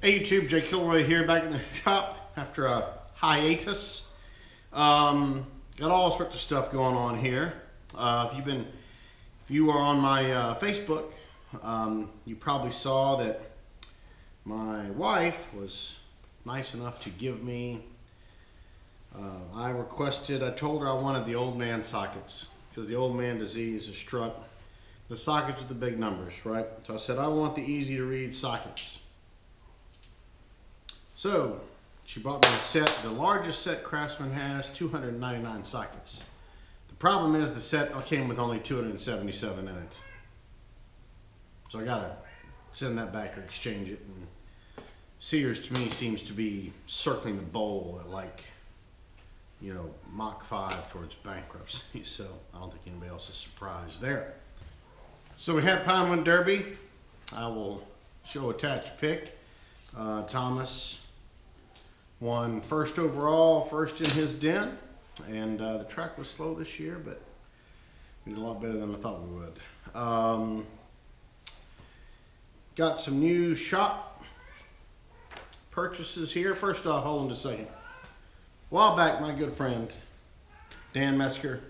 Hey YouTube, Jay Kilroy here, back in the shop after a hiatus. Got all sorts of stuff going on here. If you are on my Facebook, you probably saw that my wife was nice enough to give me. I told her I wanted the old man sockets because the old man disease has struck the sockets with the big numbers, right? So I said I want the easy to read sockets. So she bought me a set, the largest set Craftsman has, 299 sockets. The problem is the set came with only 277 in it. So I gotta send that back or exchange it. And Sears to me seems to be circling the bowl at like, you know, Mach 5 towards bankruptcy. So I don't think anybody else is surprised there. So we had Pinewood Derby. I will show attached pic. Thomas won first overall, first in his den, and the track was slow this year, but we did a lot better than I thought we would. Got some new shop purchases here. First off, hold on just a second. A while back, my good friend Dan Metzger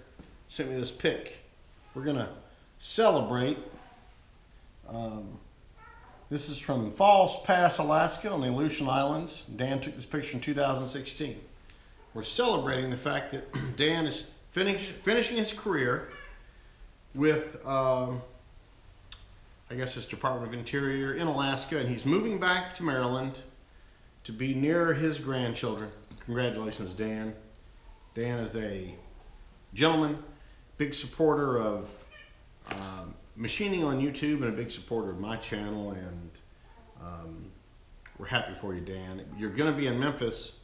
sent me this pic. We're gonna celebrate. This is from Falls Pass, Alaska on the Aleutian Islands. Dan took this picture in 2016. We're celebrating the fact that Dan is finishing his career with, I guess it's Department of Interior in Alaska, and he's moving back to Maryland to be near his grandchildren. Congratulations, Dan. Dan is a gentleman, big supporter of machining on YouTube and a big supporter of my channel, and we're happy for you, Dan. You're going to be in Memphis,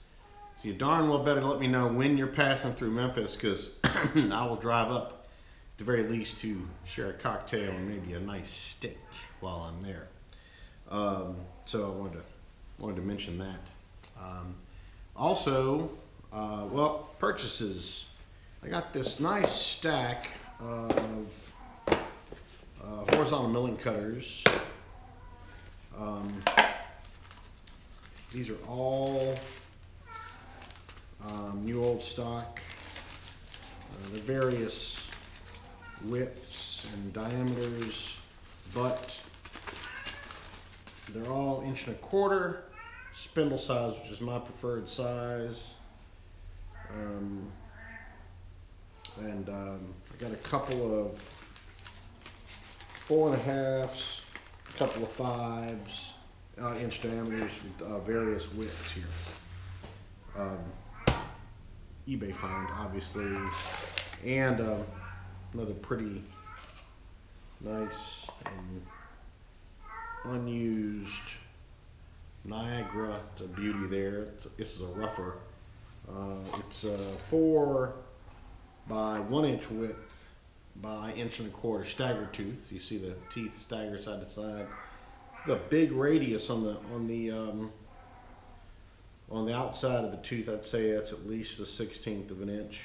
so you darn well better let me know when you're passing through Memphis, because I will drive up at the very least to share a cocktail and maybe a nice steak while I'm there. So I wanted to mention that. Also, well, purchases. I got this nice stack of horizontal milling cutters. These are all new old stock. They're various widths and diameters, but they're all 1.25" spindle size, which is my preferred size. I got a couple of 4.5s, a couple of 5s, inch diameters with various widths here. eBay find, obviously, and another pretty nice and unused Niagara. It's a beauty there. This is a rougher. It's 4 by 1 inch width by 1.25" staggered tooth. You see the teeth stagger side to side. The big radius on the outside of the tooth. I'd say that's at least 1/16 of an inch,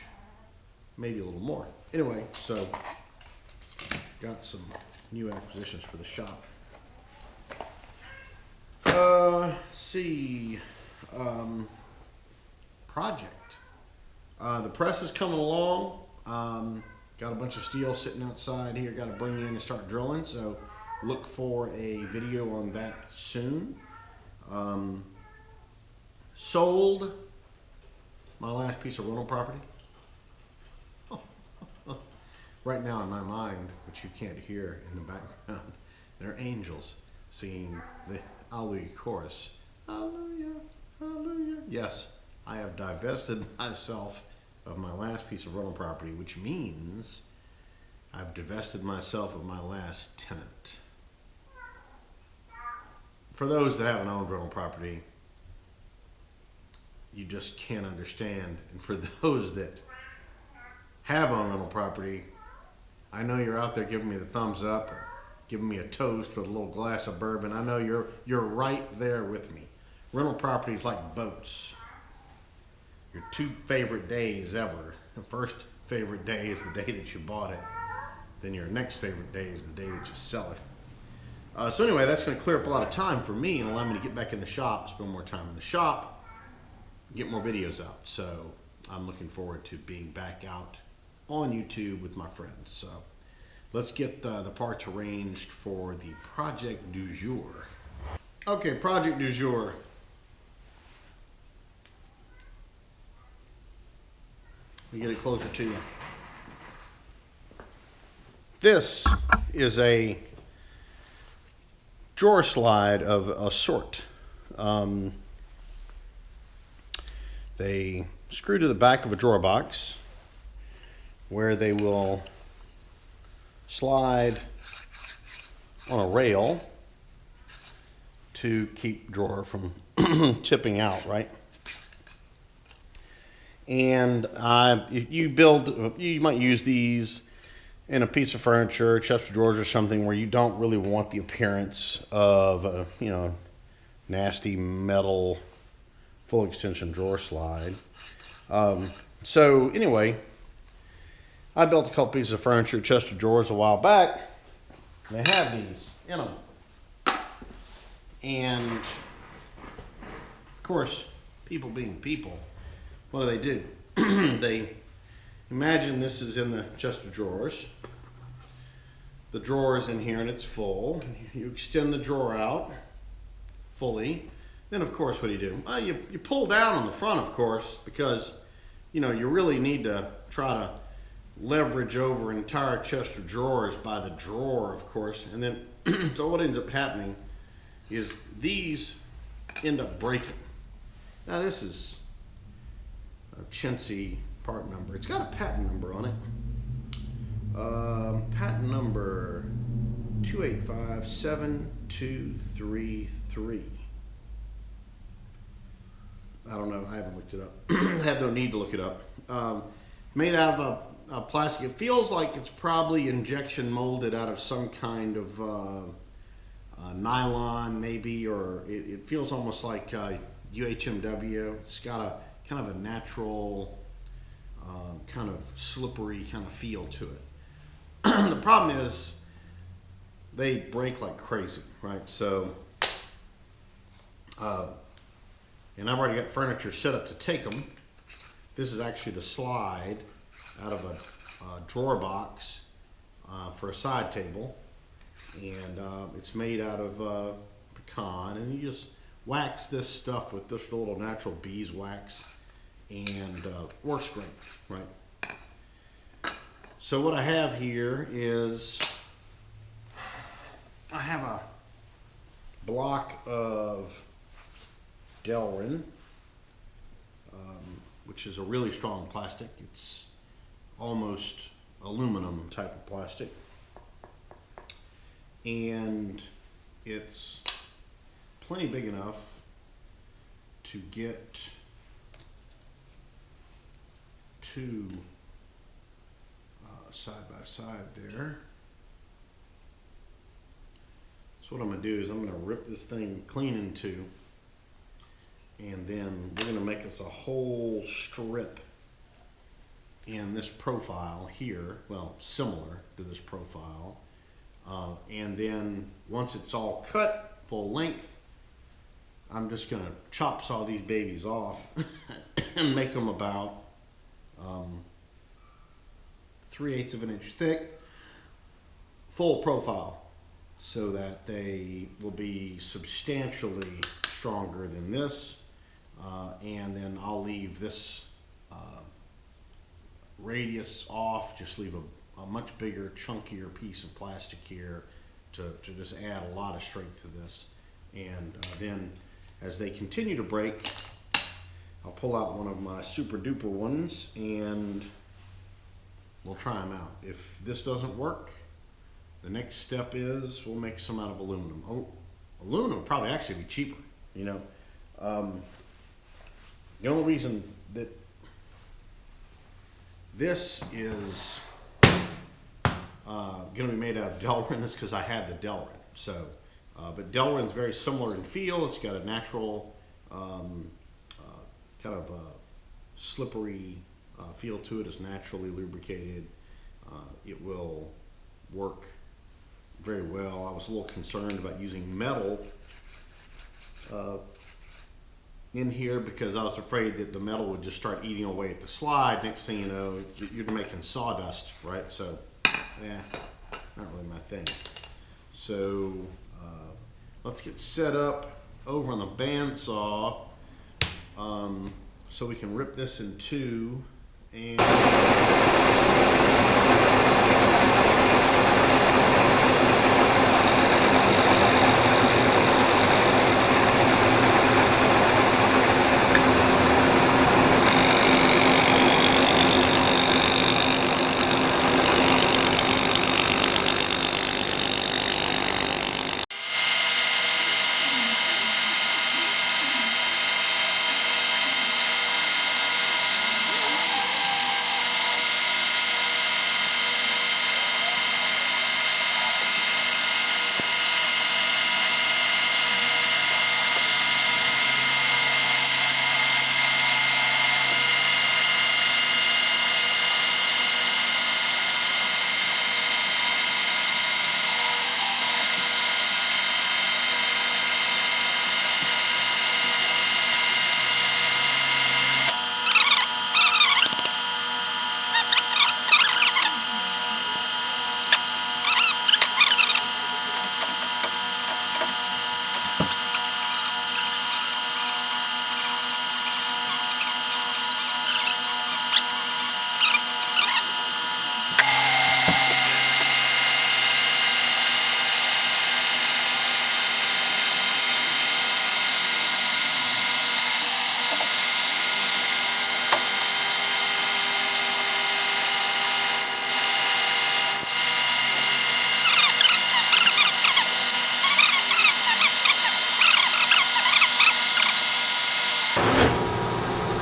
maybe a little more. Anyway, so got some new acquisitions for the shop. Let's see, project. The press is coming along. Got a bunch of steel sitting outside here. Got to bring in and start drilling. So look for a video on that soon. Sold my last piece of rental property. Right now in my mind, which you can't hear in the background, there are angels singing the Alleluia chorus. Hallelujah, hallelujah. Yes, I have divested myself of my last piece of rental property, which means I've divested myself of my last tenant. For those that haven't owned rental property, you just can't understand. And for those that have owned rental property, I know you're out there giving me the thumbs up, or giving me a toast with a little glass of bourbon. I know you're right there with me. Rental property is like boats. Your 2 favorite days ever. The first favorite day is the day that you bought it. Then your next favorite day is the day that you sell it. So anyway, that's going to clear up a lot of time for me and allow me to get back in the shop, spend more time in the shop, get more videos out. So I'm looking forward to being back out on YouTube with my friends. So let's get the parts arranged for the project du jour. Okay, project du jour. Let me get it closer to you. This is a drawer slide of a sort. They screw to the back of a drawer box where they will slide on a rail to keep drawer from tipping out, right? And you might use these in a piece of furniture, chest of drawers or something where you don't really want the appearance of a, nasty metal full extension drawer slide. So anyway, I built a couple pieces of furniture, chest of drawers a while back. They have these in them. And of course, people being people, what do? They imagine this is in the chest of drawers. The drawer is in here and it's full. You extend the drawer out fully. Then of course, what do? Well, you pull down on the front, of course, because you really need to try to leverage over an entire chest of drawers by the drawer, of course. And then, so what ends up happening is these end up breaking. Now this is a chintzy part number. It's got a patent number on it. Patent number 2857233. I don't know. I haven't looked it up. I have no need to look it up. Made out of a plastic. It feels like it's probably injection molded out of some kind of nylon, maybe, or it feels almost like UHMW. It's got a kind of a natural, kind of slippery kind of feel to it. The problem is they break like crazy, right? So, and I've already got furniture set up to take them. This is actually the slide out of a drawer box for a side table. And it's made out of pecan, and you just wax this stuff with this little natural beeswax, and works great, right? So what I have here is I have a block of Delrin, which is a really strong plastic. It's almost aluminum type of plastic. And it's plenty big enough to get two side by side there. So what I'm going to do is I'm going to rip this thing clean in two, and then we're going to make us a whole strip in this profile here, well, similar to this profile. And then once it's all cut full length, I'm just going to chop saw these babies off and make them about 3/8 of an inch thick, full profile, so that they will be substantially stronger than this. And then I'll leave this radius off, just leave a much bigger, chunkier piece of plastic here to just add a lot of strength to this. And then as they continue to break, I'll pull out one of my super duper ones and we'll try them out. If this doesn't work, the next step is we'll make some out of aluminum. Oh, aluminum would probably actually be cheaper, The only reason that this is going to be made out of Delrin is because I had the Delrin. So, but Delrin's very similar in feel. It's got a natural kind of a slippery feel to it. It's naturally lubricated. It will work very well. I was a little concerned about using metal in here because I was afraid that the metal would just start eating away at the slide. Next thing you know, you're making sawdust, right? So, yeah, not really my thing. So, let's get set up over on the bandsaw so we can rip this in two. And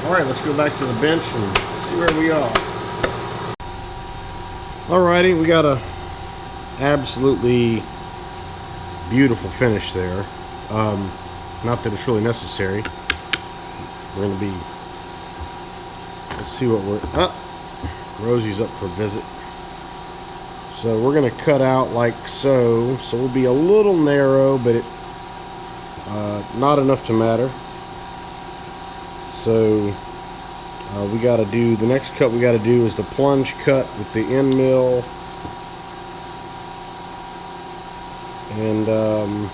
all right, let's go back to the bench and see where we are. Alrighty, we got a absolutely beautiful finish there. Not that it's really necessary. We're gonna be, let's see what Rosie's up for a visit. So we're gonna cut out like so. So we'll be a little narrow, but not enough to matter. So we got to do, the next cut we got to do is the plunge cut with the end mill. And the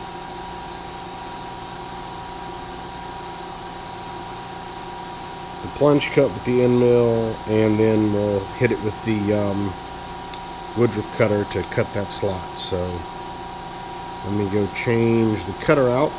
plunge cut with the end mill, and then we'll hit it with the woodruff cutter to cut that slot. So let me go change the cutter out.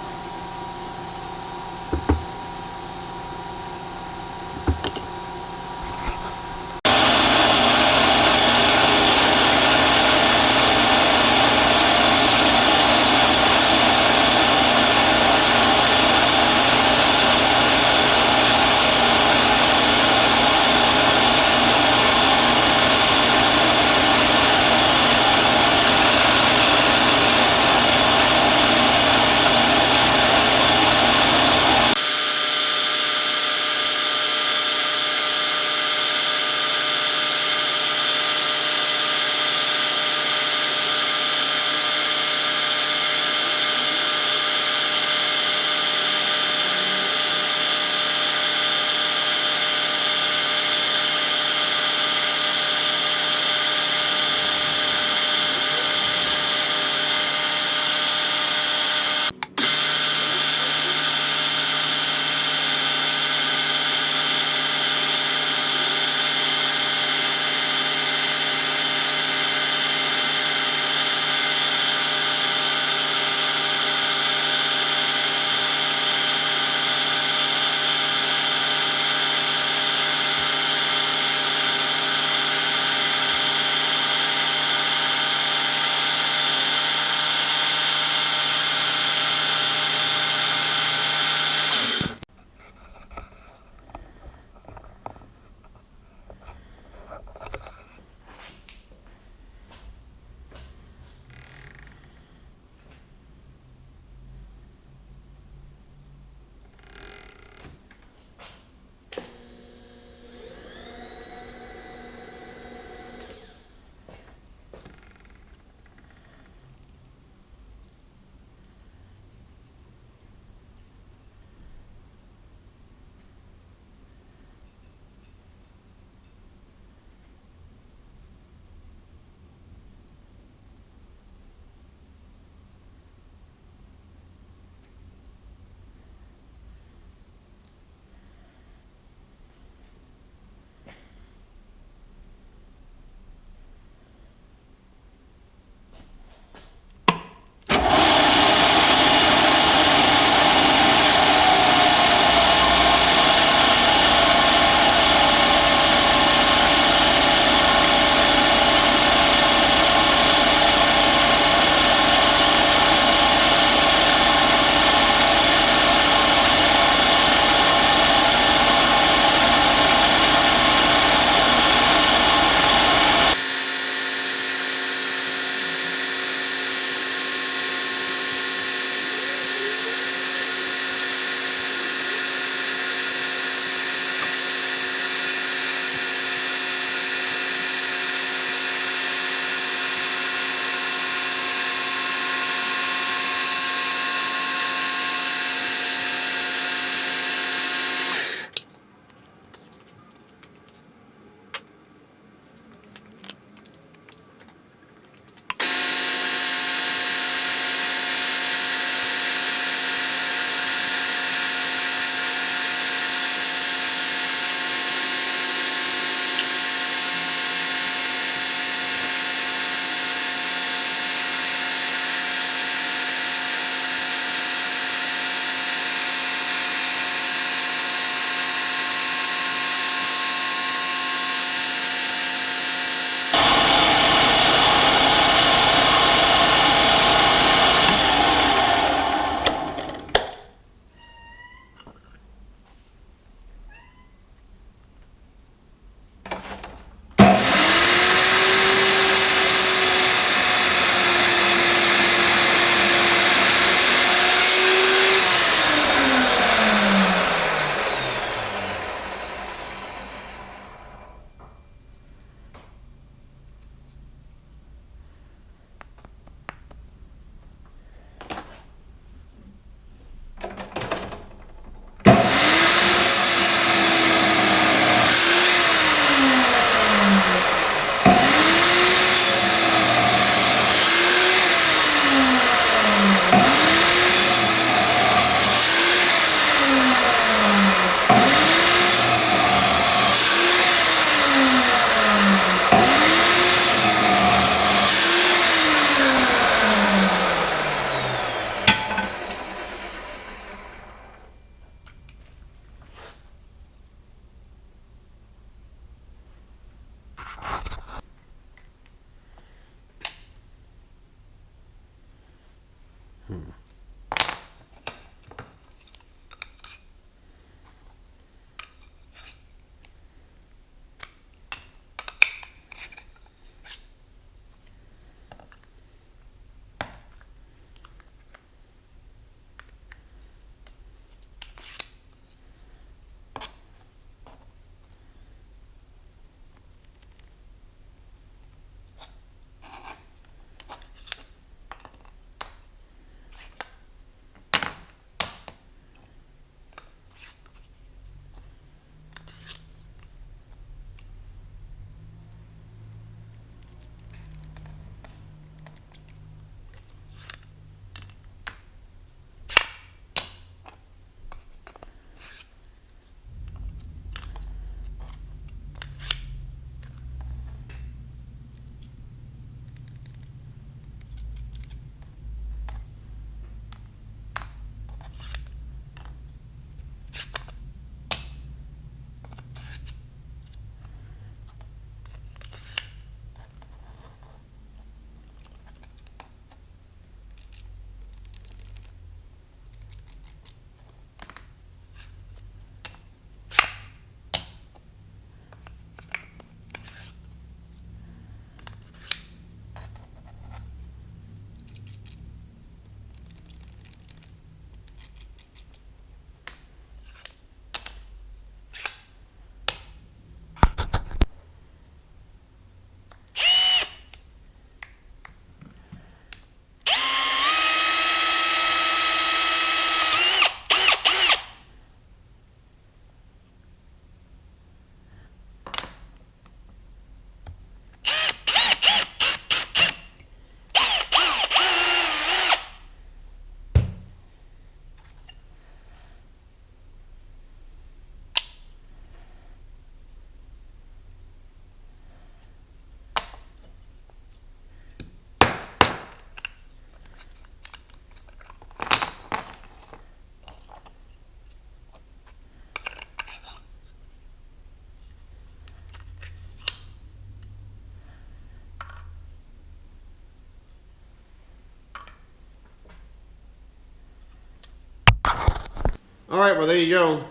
All right, well, there you go.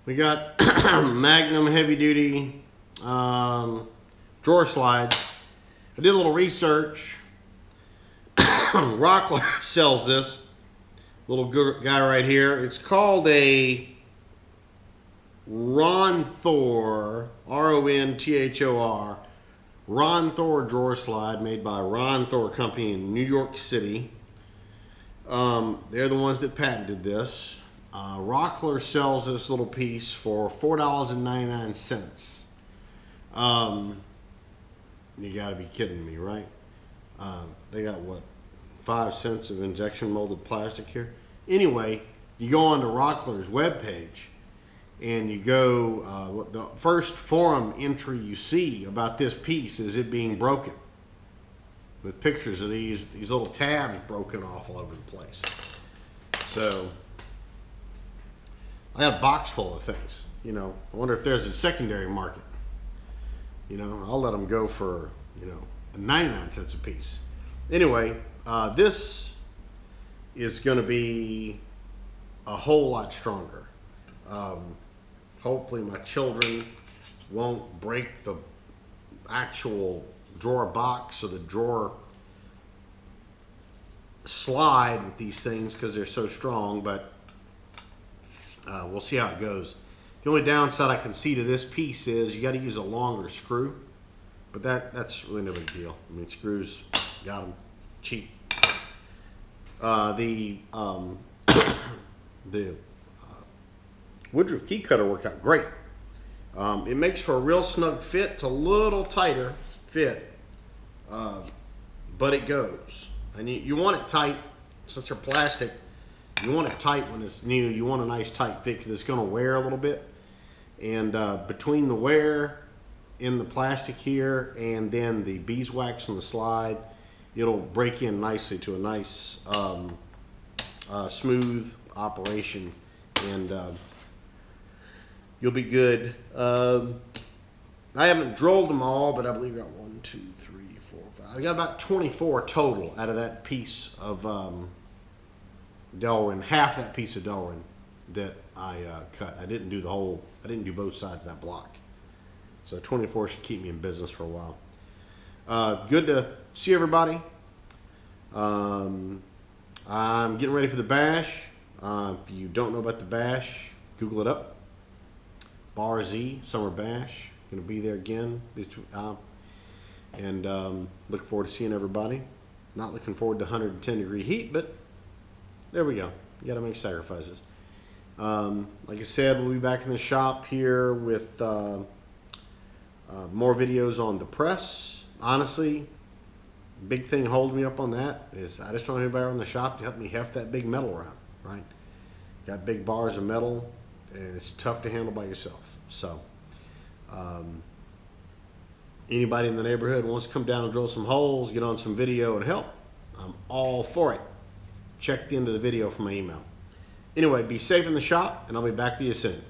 We got Magnum heavy duty drawer slides. I did a little research. Rockler sells this little guy right here. It's called a Ronthor, R-O-N-T-H-O-R, Ronthor drawer slide made by Ronthor Company in New York City. They're the ones that patented this. Rockler sells this little piece for $4.99. You gotta be kidding me, right? They got what, 5 cents of injection molded plastic here? Anyway, you go on to Rockler's webpage and you go, the first forum entry you see about this piece is it being broken, with pictures of these little tabs broken off all over the place. So I got a box full of things. You know, I wonder if there's a secondary market. You know, I'll let them go for, you know, 99 cents a piece. Anyway, this is going to be a whole lot stronger. Hopefully my children won't break the actual drawer box or the drawer slide with these things because they're so strong, but we'll see how it goes. The only downside I can see to this piece is you got to use a longer screw, but that's really no big deal. I mean, screws, got them cheap. The Woodruff key cutter worked out great. It makes for a real snug fit. It's a little tighter fit, but it goes. And you want it tight, since they're plastic. You want it tight when it's new. You want a nice tight fit because it's going to wear a little bit. And between the wear in the plastic here and then the beeswax on the slide, it'll break in nicely to a nice smooth operation, and you'll be good. I haven't drilled them all, but I believe I got 1, 2, 3, 4, 5. I got about 24 total out of that piece of Delrin, half that piece of Delrin that I cut. I didn't do the whole, I didn't do both sides of that block. So 24 should keep me in business for a while. Good to see everybody. I'm getting ready for the bash. If you don't know about the bash, Google it up. Bar Z, Summer Bash. Going to be there again. And looking forward to seeing everybody. Not looking forward to 110-degree heat, but there we go. You got to make sacrifices. Like I said, we'll be back in the shop here with more videos on the press. Honestly, big thing holding me up on that is I just don't have anybody in the shop to help me heft that big metal around, right? Got big bars of metal, and it's tough to handle by yourself. So, anybody in the neighborhood wants to come down and drill some holes, get on some video and help, I'm all for it. Check the end of the video for my email. Anyway, be safe in the shop, and I'll be back to you soon.